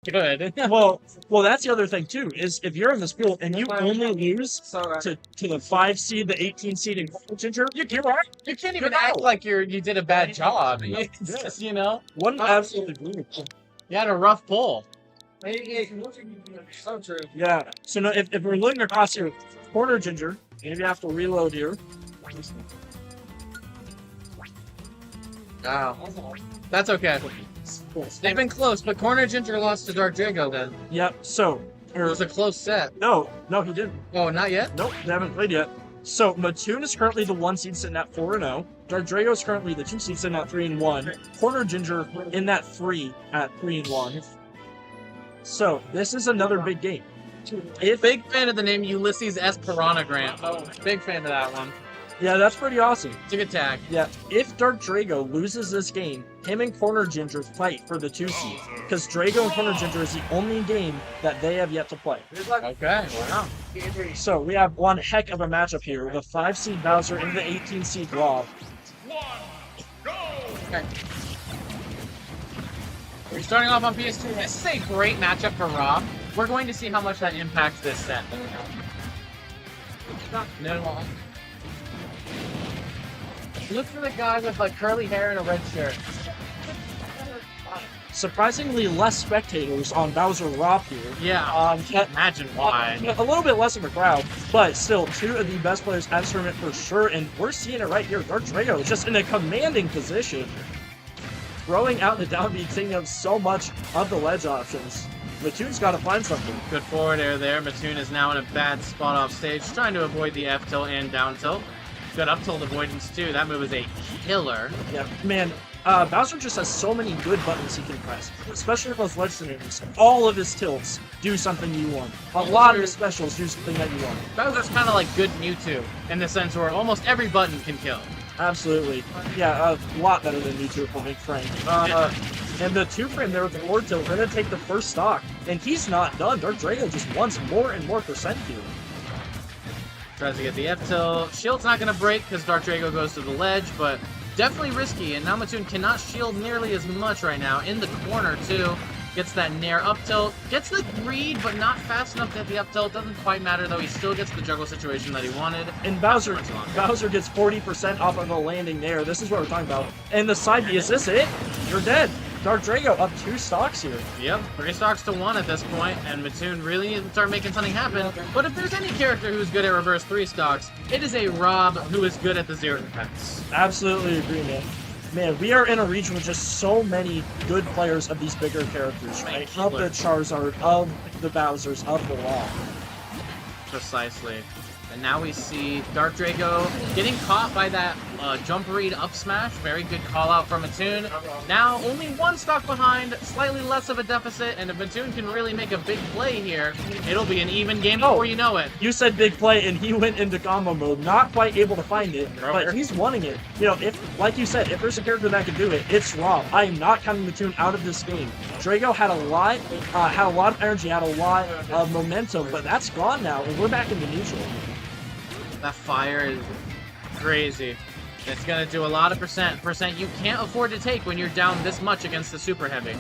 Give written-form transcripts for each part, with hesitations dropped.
good. well, that's the other thing too. Is if you're in this pool and you only lose to the 5 seed, the 18 seed, and Ginger, You can't even act like you did a bad job. It's just, you know, one absolutely beautiful. you had a rough pull. So true. Yeah. So now, if we're looking across here, corner Ginger, maybe I have to reload here. Wow. That's okay. They've been close, but Corner Ginger lost to DarkDrago then. Yep. So It was a close set. no, he didn't. Oh, not yet? Nope, they haven't played yet. So Mattoon is currently the 1 seed sitting at 4-0. DarkDrago is currently the 2 seed sitting at 3-1. Corner Ginger in that 3 at 3-1. So this is another big game. Big fan of the name Ulysses S. Piranha Grant. Oh, big fan of that one. Yeah, that's pretty awesome. It's a good tag. Yeah, if DarkDrago loses this game, him and Corner Ginger fight for the 2 seed. Because Drago and Corner Ginger is the only game that they have yet to play. Okay, wow. So we have one heck of a matchup here. The 5 seed Bowser and the 18 seed Rob. Okay. We're starting off on PS2. This is a great matchup for Rob. We're going to see how much that impacts this set. No. Look for the guy with like curly hair and a red shirt. Surprisingly less spectators on Bowser Rob here. Yeah. Can't imagine why. A little bit less of a crowd, but still 2 of the best players at this tournament for sure, and we're seeing it right here. DarkDrago is just in a commanding position, throwing out the down B, taking up so much of the ledge options. Mattoon's got to find something. Good forward air there. Mattoon is now in a bad spot off stage, trying to avoid the F tilt and down tilt. Good up tilt avoidance too. That move is a killer. Yeah, man. Bowser just has so many good buttons he can press, especially with those ledge scenarios. All of his tilts do something you want. A lot of his specials do something that you want. Bowser's kind of like good Mewtwo, in the sense where almost every button can kill. Absolutely. Yeah, a lot better than Mewtwo, if we'll make frank. And the 2-frame there with the forward tilt, we're going to take the first stock. And he's not done. DarkDrago just wants more and more percent here. Tries to get the F tilt. Shield's not going to break because DarkDrago goes to the ledge, but definitely risky. And now Mattoon cannot shield nearly as much right now. In the corner, too. Gets that Nair up tilt. Gets the read, but not fast enough to hit the up tilt. Doesn't quite matter, though. He still gets the juggle situation that he wanted. And Bowser gets 40% off of a landing there. This is what we're talking about. And the side B, is this it? You're dead. DarkDrago up 2 stocks here. Yep, 3 stocks to 1 at this point, and Mattoon really needs to start making something happen. But if there's any character who's good at reverse 3 stocks, it is a Rob who is good at the 0 defense. Absolutely agree, man. Man, we are in a region with just so many good players of these bigger characters, right? Of the Charizard, of the Bowsers, of the Law. Precisely. And now we see DarkDrago getting caught by that jump read up smash. Very good call out from Mattoon. Now only 1 stock behind, slightly less of a deficit, and if Mattoon can really make a big play here, it'll be an even game before you know it. You said big play, and he went into combo mode, not quite able to find it, but he's wanting it. You know, if, like you said, if there's a character that can do it, it's Rob. I am not counting Mattoon out of this game. Drago had a lot of energy, had a lot of momentum, but that's gone now, and we're back into neutral. That fire is crazy. It's going to do a lot of percent you can't afford to take when you're down this much against the super heavy.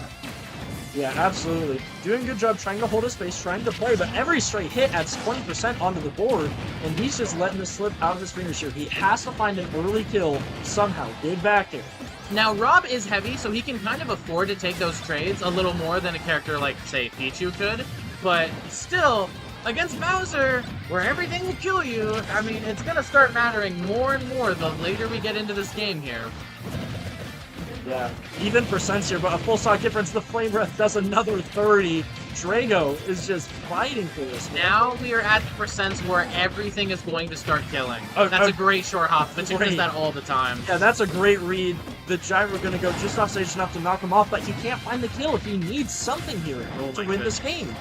Yeah, absolutely. Doing a good job trying to hold his space, trying to play, but every straight hit adds 20% onto the board, and he's just letting this slip out of his fingers here. He has to find an early kill somehow. Dig back there. Now, Rob is heavy, so he can kind of afford to take those trades a little more than a character like, say, Pichu could, but still, against Bowser, where everything will kill you, I mean, it's going to start mattering more and more the later we get into this game here. Yeah, even percents here, but a full stock difference. The Flame Breath does another 30. Drago is just fighting for this. Now we are at the percents where everything is going to start killing. That's a great short hop. Mattoon does that all the time. Yeah, that's a great read. The Gyro going to go just off stage enough to knock him off, but he can't find the kill. He needs something here to win this game.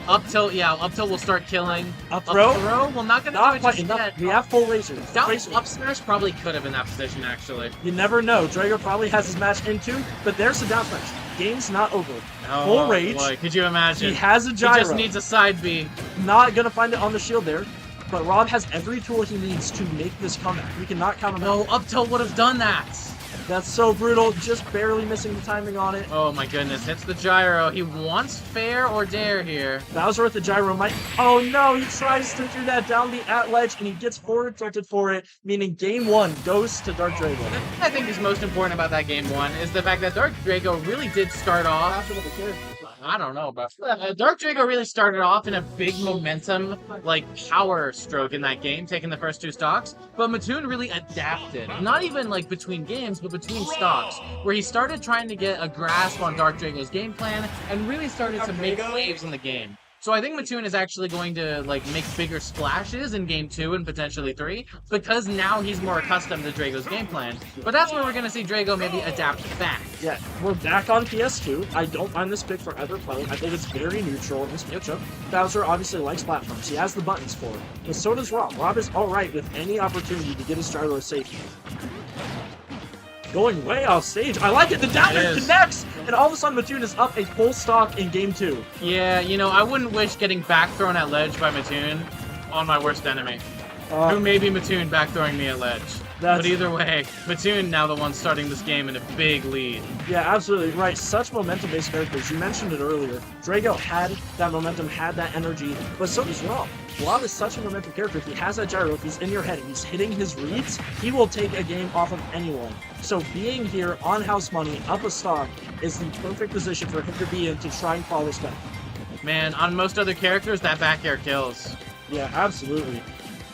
Up tilt, yeah, up tilt will start killing. Up throw? Well, not going to do it just yet. We have full lasers. Up smash probably could have in that position, actually. You never know. Drago probably has his match into, but there's the down smash. Game's not over. Oh, full rage. Boy, could you imagine? He has a gyro. He just needs a side B. Not going to find it on the shield there, but Rob has every tool he needs to make this comeback. We cannot count him out. No, up tilt would have done that. That's so brutal. Just barely missing the timing on it. Oh my goodness, hits the gyro. He wants fair or dare here. Bowser with the gyro might... Oh no, he tries to do that down the at-ledge, and he gets forward tilted for it, meaning game 1 goes to DarkDrago. The thing I think is most important about that game 1 is the fact that DarkDrago really did start off... I don't know, but DarkDrago really started off in a big momentum, like, power stroke in that game, taking the first 2 stocks, but Mattoon really adapted. Not even, like, between games, but between stocks, where he started trying to get a grasp on DarkDrago's game plan, and really started to make waves in the game. So I think Mattoon is actually going to, like, make bigger splashes in Game 2 and potentially 3, because now he's more accustomed to Drago's game plan. But that's where we're going to see Drago maybe adapt back. Yeah, we're back on PS2. I don't mind this pick for either player. I think it's very neutral in this matchup. Bowser obviously likes platforms. He has the buttons for it. But so does Rob. Rob is alright with any opportunity to get his gyro safety. Going way off stage. I like it. The down air connects, and all of a sudden Mattoon is up a full stock in game 2. Yeah, you know, I wouldn't wish getting back thrown at ledge by Mattoon on my worst enemy. Who may be Mattoon back throwing me at ledge. But either way, Mattoon now the one starting this game in a big lead. Yeah, absolutely right. Such momentum-based characters. You mentioned it earlier. Drago had that momentum, had that energy, but so does Rob. Rob is such a momentum character. If he has that gyro, if he's in your head, and he's hitting his reads, he will take a game off of anyone. So being here on house money, up a stock, is the perfect position for him to be in to try and follow this back. Man, on most other characters, that back air kills. Yeah, absolutely.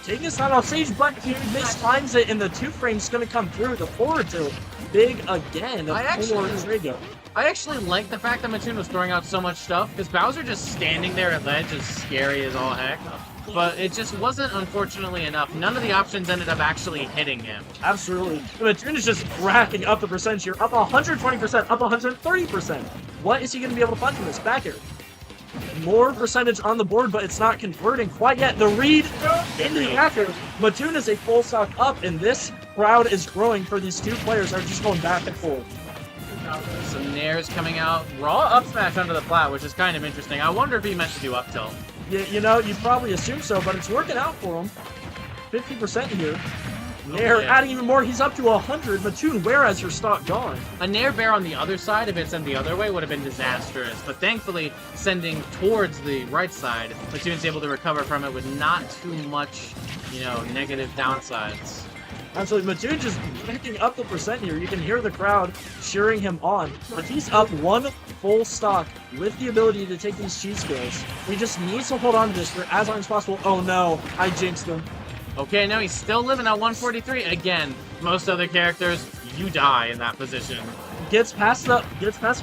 Taking his shot off stage, but he mistimes it, and the 2 frame's going to come through. The forward tilt, big again, for Drago. I actually like the fact that Mattoon was throwing out so much stuff, because Bowser just standing there at ledge is scary as all heck. But it just wasn't, unfortunately, enough. None of the options ended up actually hitting him. Absolutely. Mattoon is just racking up the percentage here. Up 120%, up 130%. What is he going to be able to find from this back air? More percentage on the board, but it's not converting quite yet. The read into the after. Mattoon is a full stock up, and this crowd is growing for these 2 players that are just going back and forth. Some nairs coming out. Raw up smash under the plat, which is kind of interesting. I wonder if he meant to do up tilt. Yeah, you know, you probably assume so, but it's working out for him. 50% here. Nair adding even more. He's up to 100. Mattoon, where has your stock gone? A Nair bear on the other side, if it sent the other way, would have been disastrous. But thankfully, sending towards the right side, Mattoon's able to recover from it with not too much, you know, negative downsides. Absolutely. Mattoon just picking up the percent here. You can hear the crowd cheering him on. But he's up 1 full stock with the ability to take these cheat skills. He just needs to hold on to this for as long as possible. Oh no, I jinxed him. Okay, no, he's still living at 143. Again, most other characters, you die in that position. Gets past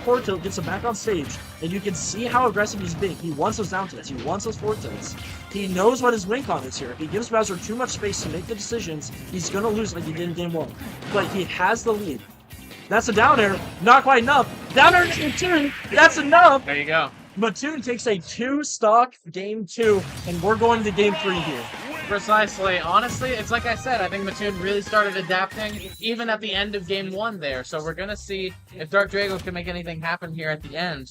forward tilt, gets him back on stage, and you can see how aggressive he's being. He wants those down tilts. He wants those forward tilts. He knows what his win con is here. If he gives Bowser too much space to make the decisions, he's going to lose like he did in game 1. But he has the lead. That's a down air. Not quite enough. Down air to Mattoon. That's enough. There you go. Mattoon takes a 2 stock game 2, and we're going to game 3 here. Precisely. Honestly, it's like I said, I think Mattoon really started adapting even at the end of game 1 there. So we're going to see if DarkDrago can make anything happen here at the end.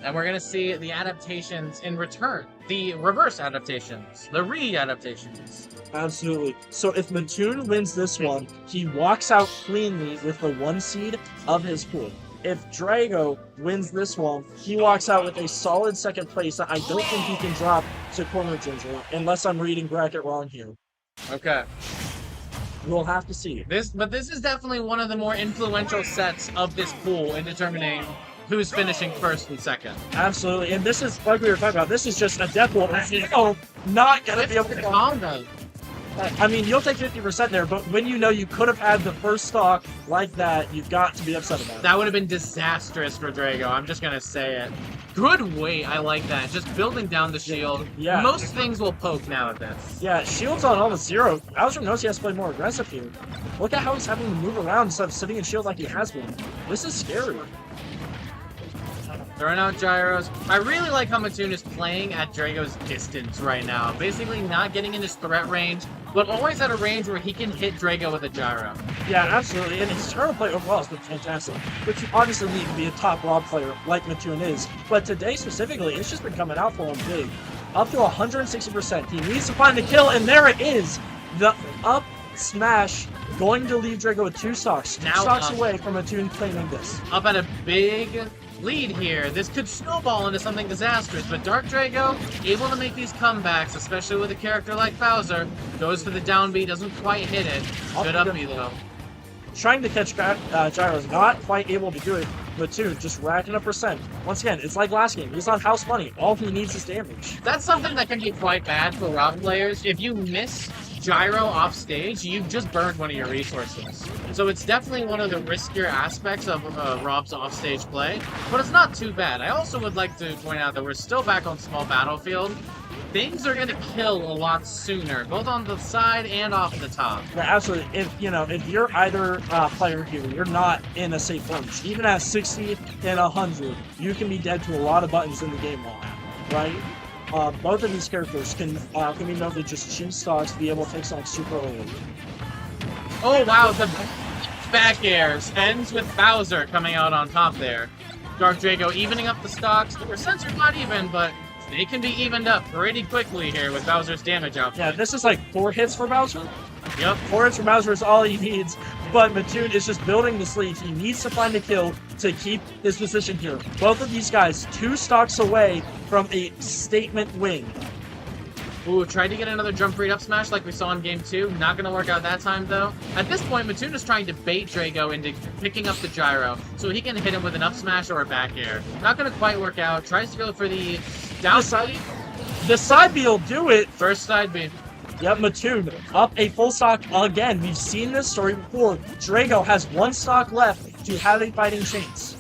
And we're going to see the adaptations in return. The reverse adaptations. The re-adaptations. Absolutely. So if Mattoon wins this one, he walks out cleanly with the 1 seed of his pool. If Drago wins this one, he walks out with a solid 2nd place that I don't think he can drop to Corner Ginger, unless I'm reading bracket wrong here. Okay. We'll have to see. But this is definitely one of the more influential sets of this pool in determining who's finishing 1st and 2nd. Absolutely, and this is, like we were talking about, this is just a death pool. Not gonna be able to combo. I mean, you'll take 50% there, but when you know you could have had the first stock like that, you've got to be upset about it. That would have been disastrous for Drago. I'm just going to say it. Good weight. I like that. Just building down the shield. Yeah. Most things will poke now at this. Yeah, shield's on almost 0. Bowser knows he has to play more aggressive here. Look at how he's having to move around instead of sitting in shield like he has been. This is scary. Throwing out gyros. I really like how Mattoon is playing at Drago's distance right now. Basically not getting in his threat range, but always at a range where he can hit Drago with a gyro. Yeah, absolutely. And his turtle play overall has been fantastic. But you obviously need to be a top Rob player like Mattoon is. But today specifically, it's just been coming out for him big. Up to 160%. He needs to find the kill, and there it is. The up smash going to leave Drago with 2 stocks. 2 Now stocks up. away from Mattoon claiming this. Up at a big lead here. This could snowball into something disastrous, but DarkDrago able to make these comebacks, especially with a character like Bowser. Goes for the down B, doesn't quite hit it. Good up B though. Trying to catch Gyro's not quite able to do it. Mattoon just racking up percent. Once again, it's like last game. He's on house money. All he needs is damage. That's something that can be quite bad for Rob players. If you miss Gyro off stage, you've just burned one of your resources. So it's definitely one of the riskier aspects of Rob's offstage play, but it's not too bad. I also would like to point out that we're still back on small battlefield. Things are gonna kill a lot sooner, both on the side and off the top. Yeah, absolutely. If you're either player here, you're not in a safe range. Even at 60 and 100, you can be dead to a lot of buttons in the game now, right? Both of these characters can be known to just cheat stocks, be able to take stocks super early. Oh wow, the back airs ends with Bowser coming out on top there. DarkDrago evening up the stocks. The percents are not even, but they can be evened up pretty quickly here with Bowser's damage output. Yeah, this is like 4 hits for Bowser. Yep. 4 hits for Bowser is all he needs, but Mattoon is just building this lead. He needs to find a kill to keep his position here. Both of these guys 2 stocks away from a statement win. Ooh, tried to get another jump read up smash like we saw in game 2. Not gonna work out that time though. At this point, Mattoon is trying to bait Drago into picking up the gyro so he can hit him with an up smash or a back air. Not gonna quite work out. Tries to go for the down side. The side B will do it. First side B. Yep, Mattoon up a full stock again. We've seen this story before. Drago has 1 stock left to have a fighting chance.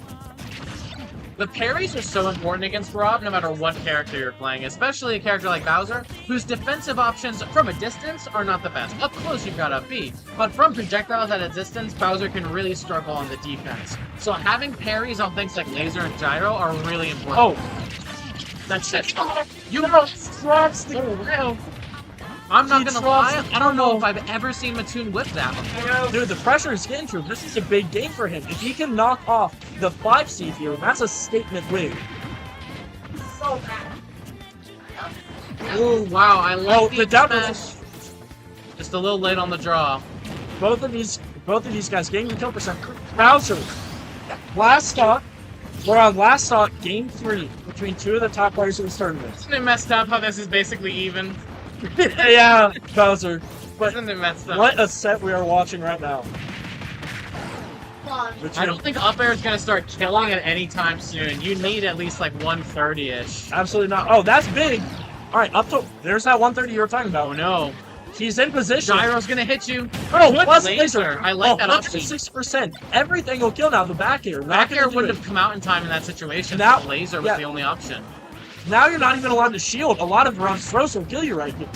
The parries are so important against Rob no matter what character you're playing, especially a character like Bowser, whose defensive options from a distance are not the best. Up close you've got up B, but from projectiles at a distance, Bowser can really struggle on the defense. So having parries on things like laser and gyro are really important. Oh, That's it. You drops the rail. I'm not gonna lie, I don't know if I've ever seen Mattoon whip that before. dude, the pressure is getting to him. This is a big game for him. If he can knock off the 5 seed here, that's a statement win. So bad. Ooh, wow, I like the down smash. Just a little late on the draw. Both of these guys getting the kill percent. Bowser, last stock. We're on last stock, game 3 between 2 of the top players in this tournament. Isn't it messed up how this is basically even? Yeah, Bowser. But Isn't it messed up? what a set we are watching right now. I don't think up air is going to start killing at any time soon. You need at least like 130-ish. Absolutely not. Oh, that's big. All right, up to there's that 130 you were talking about. Oh no. He's in position. Gyro's going to hit you. Oh, Good plus laser. I like that option. 106%. Everything will kill now. The back air. Back air wouldn't have come out in time in that situation. Now- The laser was yeah. the only option. Now you're not even allowed to shield. A lot of rounds throws will kill you right here.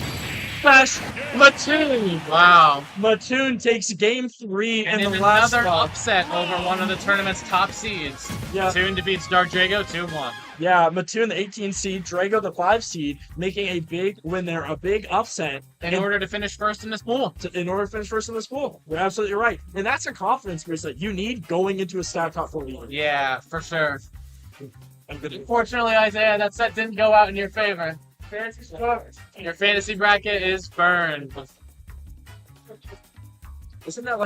Smash Mattoon. Wow. Mattoon takes game 3 And in in the last another spot. upset over one of the tournament's top seeds. Yeah. Mattoon defeats DarkDrago 2-1. Yeah, Mattoon, the 18 seed, Drago, the 5 seed, making a big win there, a big upset. In order to finish first in this pool. In order to finish first in this pool. You're absolutely right. And that's a confidence boost that you need going into a stack top 40. Yeah, for sure. I'm gonna- Unfortunately, Isaiah, that set didn't go out in your favor. Your fantasy bracket is burned. Isn't that like